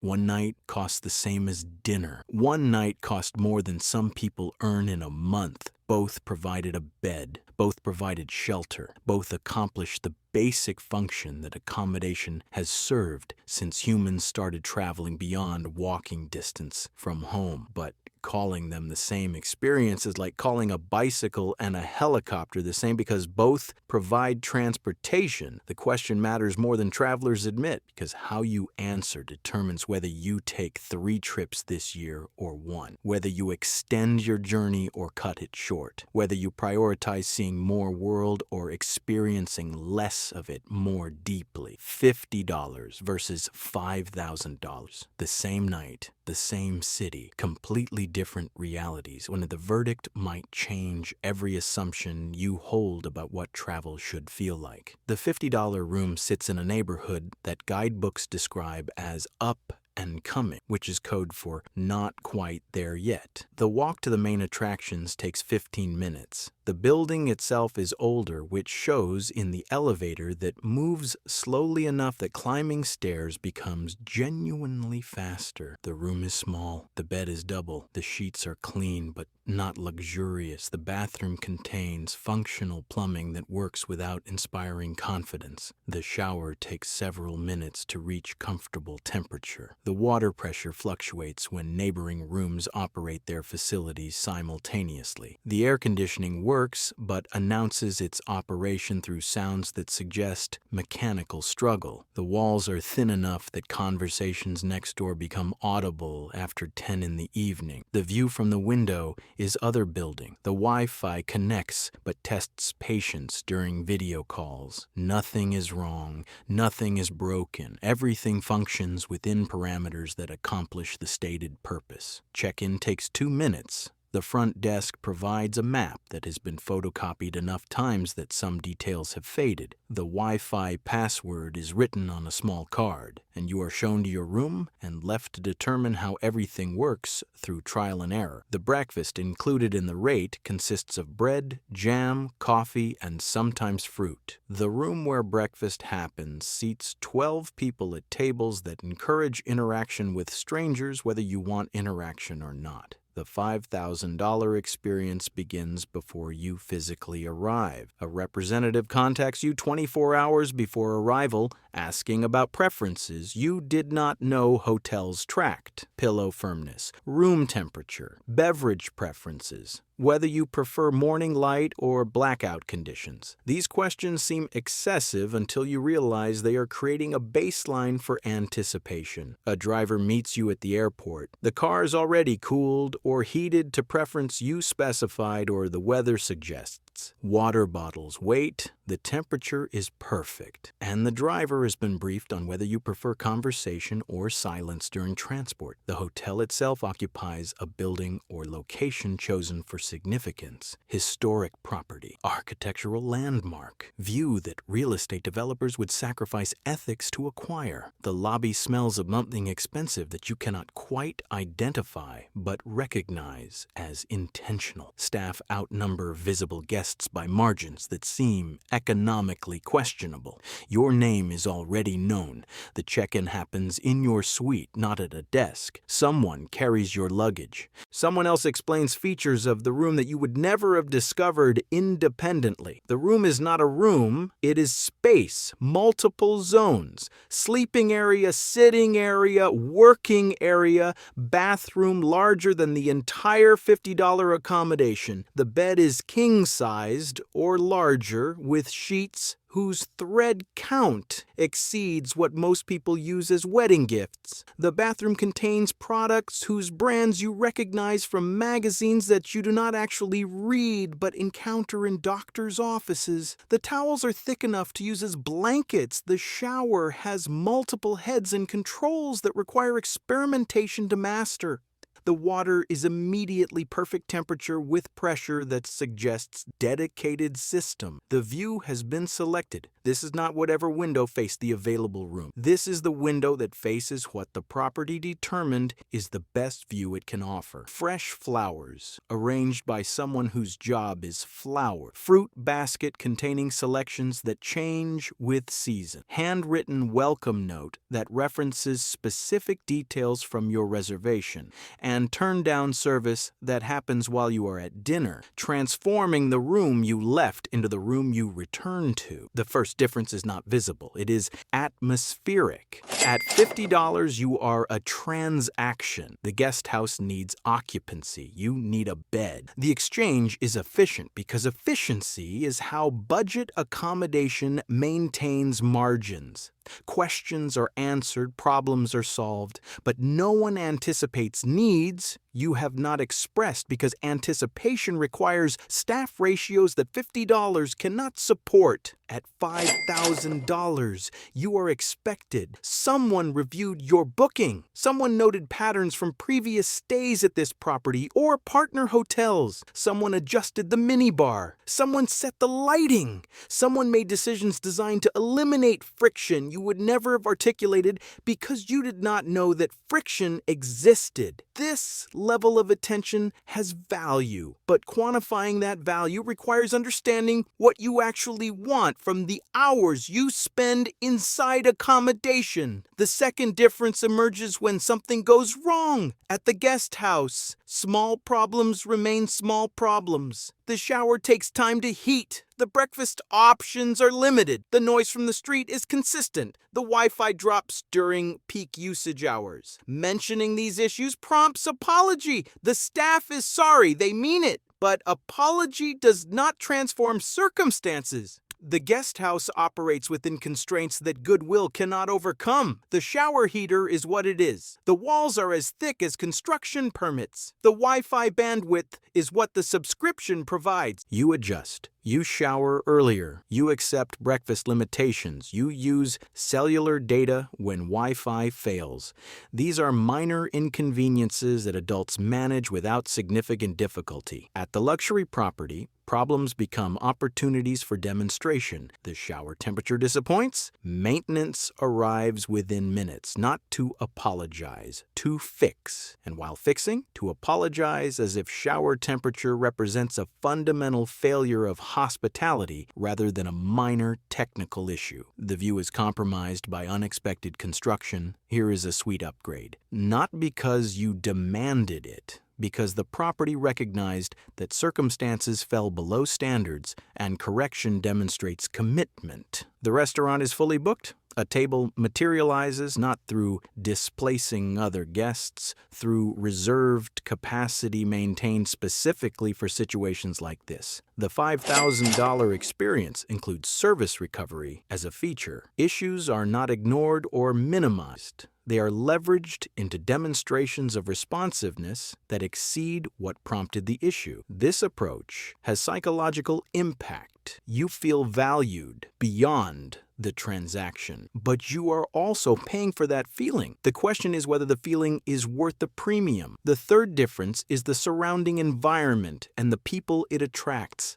One night cost the same as dinner. One night cost more than some people earn in a month. Both provided a bed. Both provided shelter. Both accomplished the basic function that accommodation has served since humans started traveling beyond walking distance from home. But calling them the same experience is like calling a bicycle and a helicopter the same because both provide transportation. The question matters more than travelers admit, because how you answer determines whether you take 3 trips this year or 1, whether you extend your journey or cut it short, whether you prioritize seeing more world or experiencing less of it more deeply. $50 versus $5,000. The same night, the same city, completely different realities, when the verdict might change every assumption you hold about what travel should feel like. The $50 room sits in a neighborhood that guidebooks describe as up and coming, which is code for not quite there yet. The walk to the main attractions takes 15 minutes. The building itself is older, which shows in the elevator that moves slowly enough that climbing stairs becomes genuinely faster. The room is small. The bed is double. The sheets are clean but not luxurious. The bathroom contains functional plumbing that works without inspiring confidence. The shower takes several minutes to reach comfortable temperature. The water pressure fluctuates when neighboring rooms operate their facilities simultaneously. The air conditioning works, but announces its operation through sounds that suggest mechanical struggle. The walls are thin enough that conversations next door become audible after 10 in the evening. The view from the window is other building. The Wi-Fi connects but tests patience during video calls. Nothing is wrong. Nothing is broken. Everything functions within parameters that accomplish the stated purpose. Check-in takes 2 minutes. The front desk provides a map that has been photocopied enough times that some details have faded. The Wi-Fi password is written on a small card, and you are shown to your room and left to determine how everything works through trial and error. The breakfast included in the rate consists of bread, jam, coffee, and sometimes fruit. The room where breakfast happens seats 12 people at tables that encourage interaction with strangers whether you want interaction or not. The $5,000 experience begins before you physically arrive. A representative contacts you 24 hours before arrival, asking about preferences you did not know hotels tracked: pillow firmness, room temperature, beverage preferences, whether you prefer morning light or blackout conditions. These questions seem excessive until you realize they are creating a baseline for anticipation. A driver meets you at the airport. The car is already cooled or heated to preference you specified or the weather suggests. Water bottles wait. The temperature is perfect. And the driver has been briefed on whether you prefer conversation or silence during transport. The hotel itself occupies a building or location chosen for significance: historic property, architectural landmark, view that real estate developers would sacrifice ethics to acquire. The lobby smells of something expensive that you cannot quite identify but recognize as intentional. Staff outnumber visible guests by margins that seem economically questionable. Your name is already known. The check-in happens in your suite, not at a desk. Someone carries your luggage. Someone else explains features of the room that you would never have discovered independently. The room is not a room, it is space, multiple zones, sleeping area, sitting area, working area, bathroom larger than the entire $50 accommodation. The bed is king-sized or larger, with sheets whose thread count exceeds what most people use as wedding gifts. The bathroom contains products whose brands you recognize from magazines that you do not actually read but encounter in doctors' offices. The towels are thick enough to use as blankets. The shower has multiple heads and controls that require experimentation to master. The water is immediately perfect temperature with pressure that suggests dedicated system. The view has been selected. This is not whatever window faced the available room. This is the window that faces what the property determined is the best view it can offer. Fresh flowers, arranged by someone whose job is flower. Fruit basket containing selections that change with season. Handwritten welcome note that references specific details from your reservation. And turn-down service that happens while you are at dinner, transforming the room you left into the room you return to. The first difference is not visible. It is atmospheric. At $50, you are a transaction. The guest house needs occupancy. You need a bed. The exchange is efficient because efficiency is how budget accommodation maintains margins. Questions are answered, problems are solved, but no one anticipates needs you have not expressed because anticipation requires staff ratios that $50 cannot support. At $5,000, you are expected. Someone reviewed your booking. Someone noted patterns from previous stays at this property or partner hotels. Someone adjusted the minibar. Someone set the lighting. Someone made decisions designed to eliminate friction you would never have articulated because you did not know that friction existed. This level of attention has value, but quantifying that value requires understanding what you actually want from the hours you spend inside accommodation. The second difference emerges when something goes wrong. At the guest house, small problems remain small problems. The shower takes time to heat. The breakfast options are limited. The noise from the street is consistent. The Wi-Fi drops during peak usage hours. Mentioning these issues prompts apology. The staff is sorry, they mean it. But apology does not transform circumstances. The guest house operates within constraints that goodwill cannot overcome. The shower heater is what it is. The walls are as thick as construction permits. The Wi-Fi bandwidth is what the subscription provides. You adjust. You shower earlier. You accept breakfast limitations. You use cellular data when Wi-Fi fails. These are minor inconveniences that adults manage without significant difficulty. At the luxury property, problems become opportunities for demonstration. The shower temperature disappoints. Maintenance arrives within minutes, not to apologize, to fix. And while fixing, to apologize as if shower temperature represents a fundamental failure of hospitality rather than a minor technical issue. The view is compromised by unexpected construction. Here is a suite upgrade. Not because you demanded it, because the property recognized that circumstances fell below standards and correction demonstrates commitment. The restaurant is fully booked. A table materializes not through displacing other guests, through reserved capacity maintained specifically for situations like this. The $5,000 experience includes service recovery as a feature. Issues are not ignored or minimized. They are leveraged into demonstrations of responsiveness that exceed what prompted the issue. This approach has psychological impact. You feel valued beyond the transaction, but you are also paying for that feeling. The question is whether the feeling is worth the premium. The third difference is the surrounding environment and the people it attracts.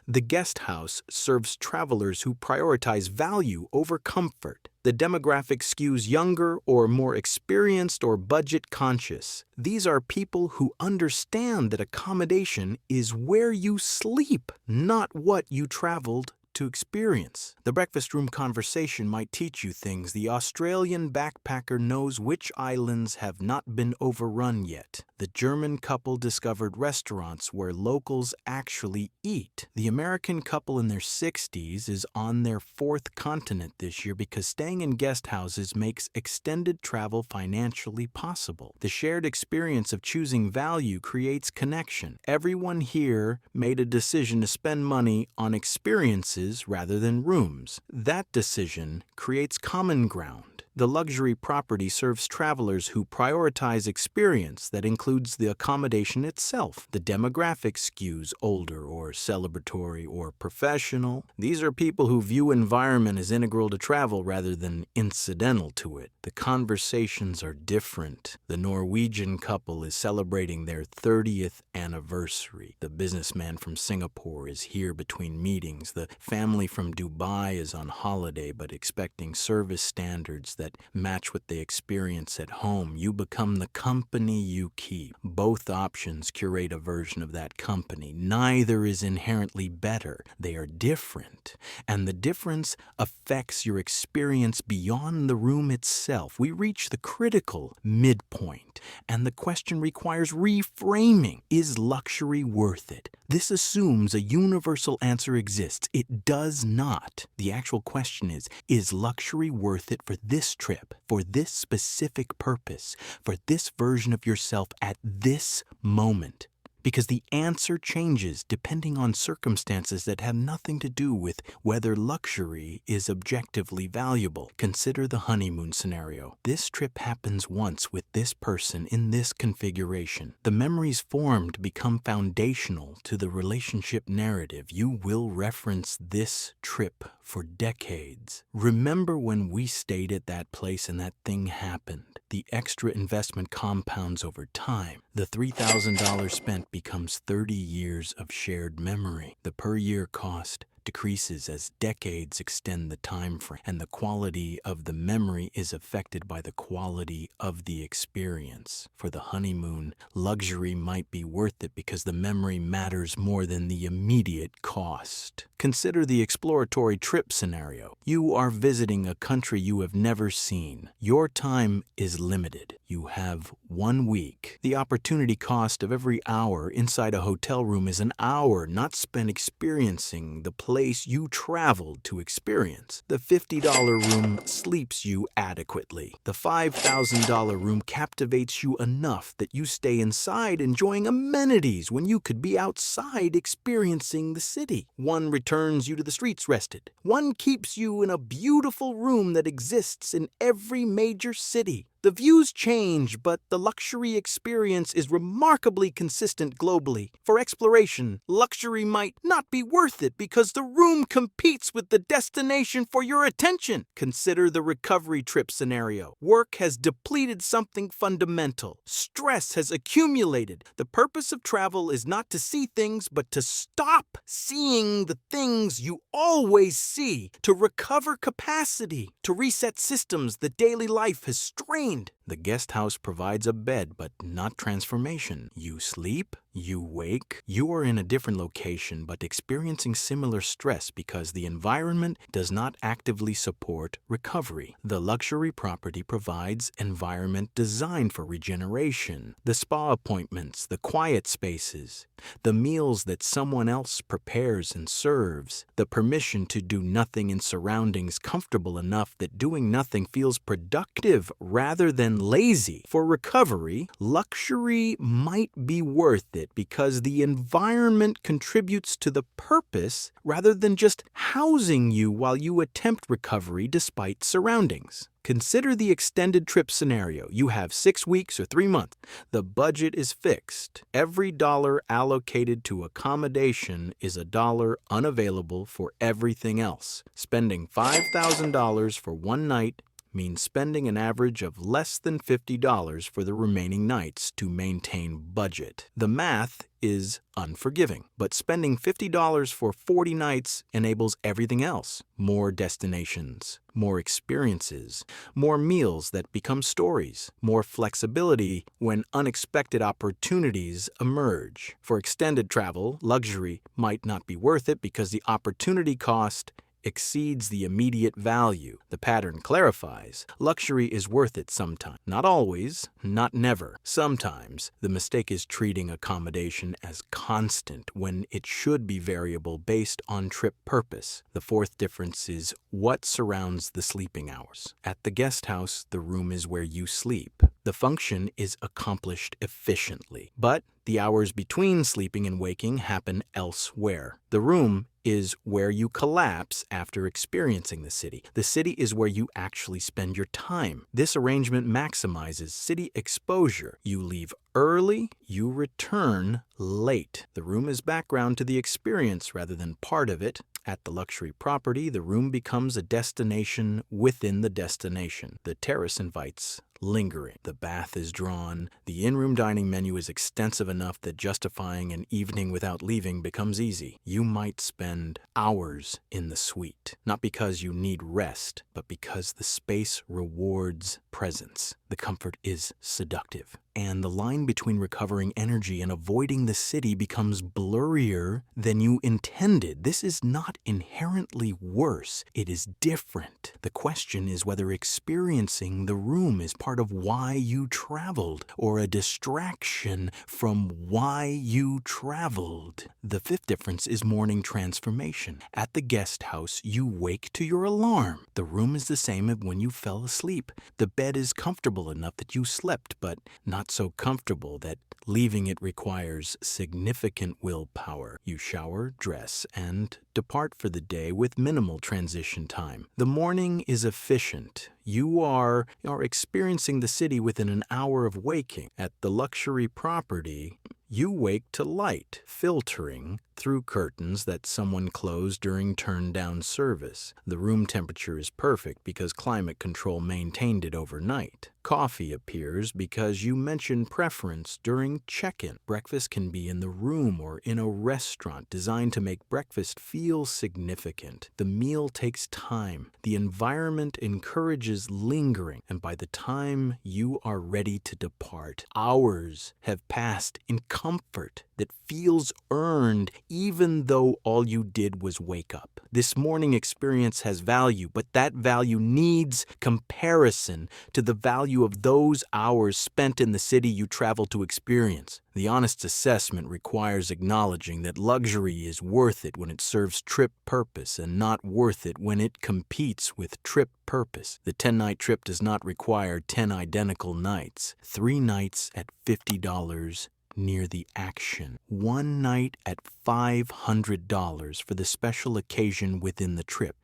The guest house serves travelers who prioritize value over comfort. The demographic skews younger or more experienced or budget conscious. These are people who understand that accommodation is where you sleep, not what you traveled to experience. The breakfast room conversation might teach you things. The Australian backpacker knows which islands have not been overrun yet. The German couple discovered restaurants where locals actually eat. The American couple in their 60s is on their fourth continent this year because staying in guest houses makes extended travel financially possible. The shared experience of choosing value creates connection. Everyone here made a decision to spend money on experiences rather than rooms. That decision creates common ground. The luxury property serves travelers who prioritize experience that includes the accommodation itself. The demographic skews older or celebratory or professional. These are people who view environment as integral to travel rather than incidental to it. The conversations are different. The Norwegian couple is celebrating their 30th anniversary. The businessman from Singapore is here between meetings. The family from Dubai is on holiday but expecting service standards that match what they experience at home. You become the company you keep. Both options curate a version of that company. Neither is inherently better. They are different. And the difference affects your experience beyond the room itself. We reach the critical midpoint, and the question requires reframing. Is luxury worth it? This assumes a universal answer exists. It does not. The actual question is luxury worth it for this trip, for this specific purpose, for this version of yourself at this moment? Because the answer changes depending on circumstances that have nothing to do with whether luxury is objectively valuable. Consider the honeymoon scenario. This trip happens once with this person in this configuration. The memories formed become foundational to the relationship narrative. You will reference this trip for decades. Remember when we stayed at that place and that thing happened. The extra investment compounds over time. The $3,000 spent becomes 30 years of shared memory. The per-year cost decreases as decades extend the time frame, and the quality of the memory is affected by the quality of the experience. For the honeymoon, luxury might be worth it because the memory matters more than the immediate cost. Consider the exploratory trip scenario. You are visiting a country you have never seen. Your time is limited. You have 1 week. The opportunity cost of every hour inside a hotel room is an hour not spent experiencing the place you traveled to experience. The $50 room sleeps you adequately. The $5,000 room captivates you enough that you stay inside enjoying amenities when you could be outside experiencing the city. One returns you to the streets rested. One keeps you in a beautiful room that exists in every major city. The views change, but the luxury experience is remarkably consistent globally. For exploration, luxury might not be worth it because the room competes with the destination for your attention. Consider the recovery trip scenario. Work has depleted something fundamental. Stress has accumulated. The purpose of travel is not to see things, but to stop seeing the things you always see, to recover capacity, to reset systems that daily life has strained. The guest house provides a bed, but not transformation. You sleep, you wake, you are in a different location, but experiencing similar stress because the environment does not actively support recovery. The luxury property provides environment designed for regeneration. The spa appointments, the quiet spaces, the meals that someone else prepares and serves, the permission to do nothing in surroundings comfortable enough that doing nothing feels productive rather than lazy. For recovery, luxury might be worth it because the environment contributes to the purpose rather than just housing you while you attempt recovery despite surroundings. Consider the extended trip scenario. You have 6 weeks or 3 months. The budget is fixed. Every dollar allocated to accommodation is a dollar unavailable for everything else. Spending $5,000 for 1 night means spending an average of less than $50 for the remaining nights to maintain budget. The math is unforgiving, but spending $50 for 40 nights enables everything else. More destinations, more experiences, more meals that become stories, more flexibility when unexpected opportunities emerge. For extended travel, luxury might not be worth it because the opportunity cost exceeds the immediate value. The pattern clarifies. Luxury is worth it sometimes. Not always, not never. Sometimes the mistake is treating accommodation as constant when it should be variable based on trip purpose. The fourth difference is what surrounds the sleeping hours. At the guest house, the room is where you sleep. The function is accomplished efficiently, but the hours between sleeping and waking happen elsewhere. The room is where you collapse after experiencing the city. The city is where you actually spend your time. This arrangement maximizes city exposure. You leave early, you return late. The room is background to the experience rather than part of it. At the luxury property, the room becomes a destination within the destination. The terrace invites lingering. The bath is drawn. The in-room dining menu is extensive enough that justifying an evening without leaving becomes easy. You might spend hours in the suite, not because you need rest, but because the space rewards presence. The comfort is seductive, and the line between recovering energy and avoiding the city becomes blurrier than you intended. This is not inherently worse. It is different. The question is whether experiencing the room is part of why you traveled or a distraction from why you traveled. The fifth difference is morning transformation. At the guest house, you wake to your alarm. The room is the same as when you fell asleep. The bed is comfortable enough that you slept, but not so comfortable that leaving it requires significant willpower. You shower, dress, and depart for the day with minimal transition time. The morning is efficient. You are experiencing the city within an hour of waking. At the luxury property, you wake to light, filtering through curtains that someone closed during turn-down service. The room temperature is perfect because climate control maintained it overnight. Coffee appears because you mentioned preference during check-in. Breakfast can be in the room or in a restaurant designed to make breakfast feel significant. The meal takes time. The environment encourages lingering, and by the time you are ready to depart, hours have passed in comfort that feels earned even though all you did was wake up. This morning experience has value, but that value needs comparison to the value of those hours spent in the city you traveled to experience. The honest assessment requires acknowledging that luxury is worth it when it serves trip purpose and not worth it when it competes with trip purpose. The 10-night trip does not require 10 identical nights. 3 nights at $50 near the action. 1 night at $500 for the special occasion within the trip.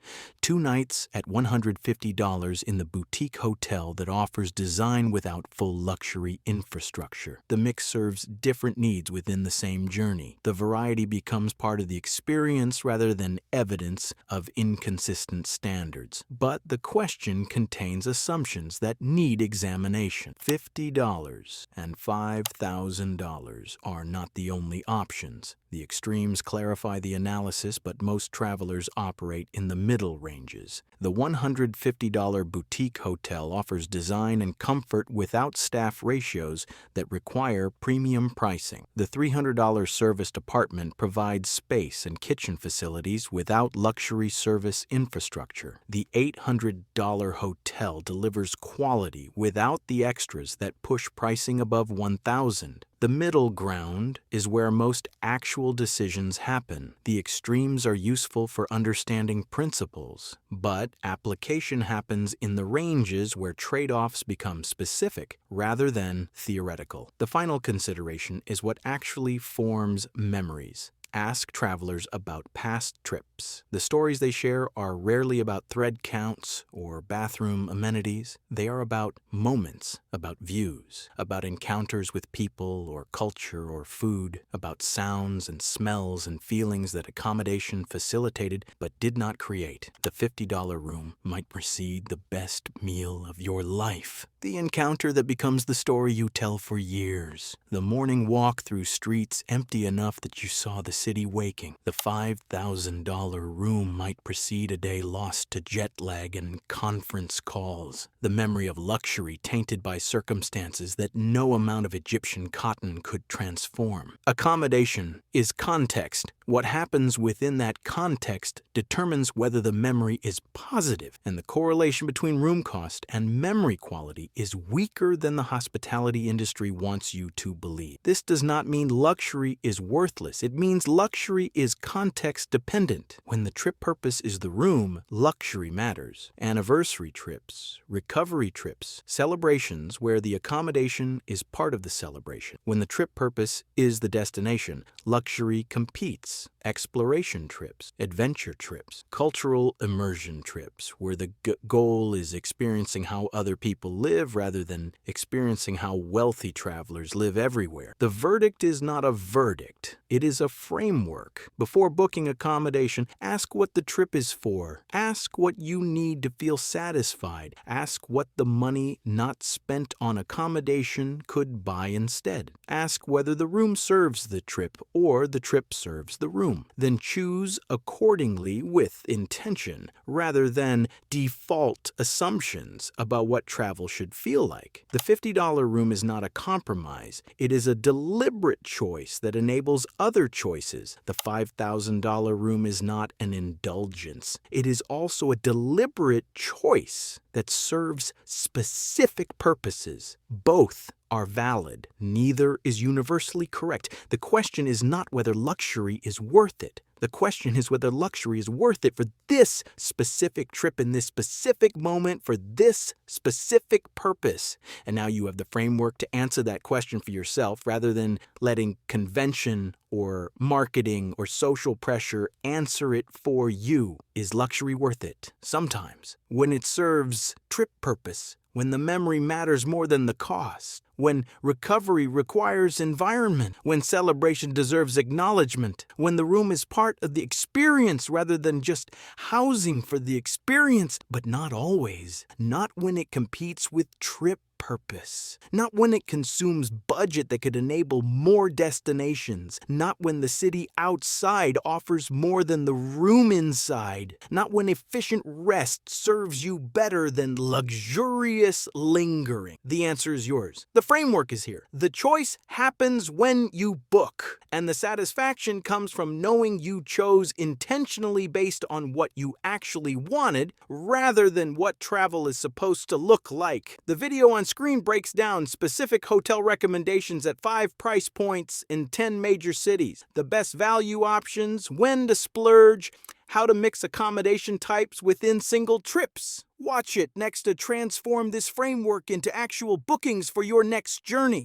2 nights at $150 in the boutique hotel that offers design without full luxury infrastructure. The mix serves different needs within the same journey. The variety becomes part of the experience rather than evidence of inconsistent standards. But the question contains assumptions that need examination. $50 and $5,000 are not the only options. The extremes clarify the analysis, but most travelers operate in the middle ranges. The $150 boutique hotel offers design and comfort without staff ratios that require premium pricing. The $300 serviced apartment provides space and kitchen facilities without luxury service infrastructure. The $800 hotel delivers quality without the extras that push pricing above $1,000. The middle ground is where most actual decisions happen. The extremes are useful for understanding principles, but application happens in the ranges where trade-offs become specific rather than theoretical. The final consideration is what actually forms memories. Ask travelers about past trips. The stories they share are rarely about thread counts or bathroom amenities. They are about moments, about views, about encounters with people or culture or food, about sounds and smells and feelings that accommodation facilitated but did not create. The $50 room might precede the best meal of your life. The encounter that becomes the story you tell for years. The morning walk through streets empty enough that you saw the city waking. The $5,000 room might precede a day lost to jet lag and conference calls. The memory of luxury tainted by circumstances that no amount of Egyptian cotton could transform. Accommodation is context. What happens within that context determines whether the memory is positive, and the correlation between room cost and memory quality is weaker than the hospitality industry wants you to believe. This does not mean luxury is worthless. It means luxury is context dependent. When the trip purpose is the room, luxury matters. Anniversary trips, recovery trips, celebrations where the accommodation is part of the celebration. When the trip purpose is the destination, luxury competes. exploration trips, adventure trips, cultural immersion trips, where the goal is experiencing how other people live rather than experiencing how wealthy travelers live everywhere. The verdict is not a verdict. It is a framework. Before booking accommodation, ask what the trip is for. Ask what you need to feel satisfied. Ask what the money not spent on accommodation could buy instead. Ask whether the room serves the trip or the trip serves the room. Then choose accordingly with intention rather than default assumptions about what travel should feel like. The $50 room is not a compromise. It is a deliberate choice that enables other choices. The $5,000 room is not an indulgence. It is also a deliberate choice that serves specific purposes. Both are valid. Neither is universally correct. The question is not whether luxury is worth it. The question is whether luxury is worth it for this specific trip in this specific moment for this specific purpose. And now you have the framework to answer that question for yourself rather than letting convention or marketing or social pressure answer it for you. Is luxury worth it? Sometimes. When it serves trip purpose. When the memory matters more than the cost. When recovery requires environment. When celebration deserves acknowledgement. When the room is part of the experience rather than just housing for the experience. But not always. Not when it competes with trip purpose. Not when it consumes budget that could enable more destinations. Not when the city outside offers more than the room inside. Not when efficient rest serves you better than luxurious lingering. The answer is yours. The framework is here. The choice happens when you book, and the satisfaction comes from knowing you chose intentionally based on what you actually wanted rather than what travel is supposed to look like. The video on screen breaks down specific hotel recommendations at 5 price points in 10 major cities, the best value options, when to splurge, how to mix accommodation types within single trips. Watch it next to transform this framework into actual bookings for your next journey.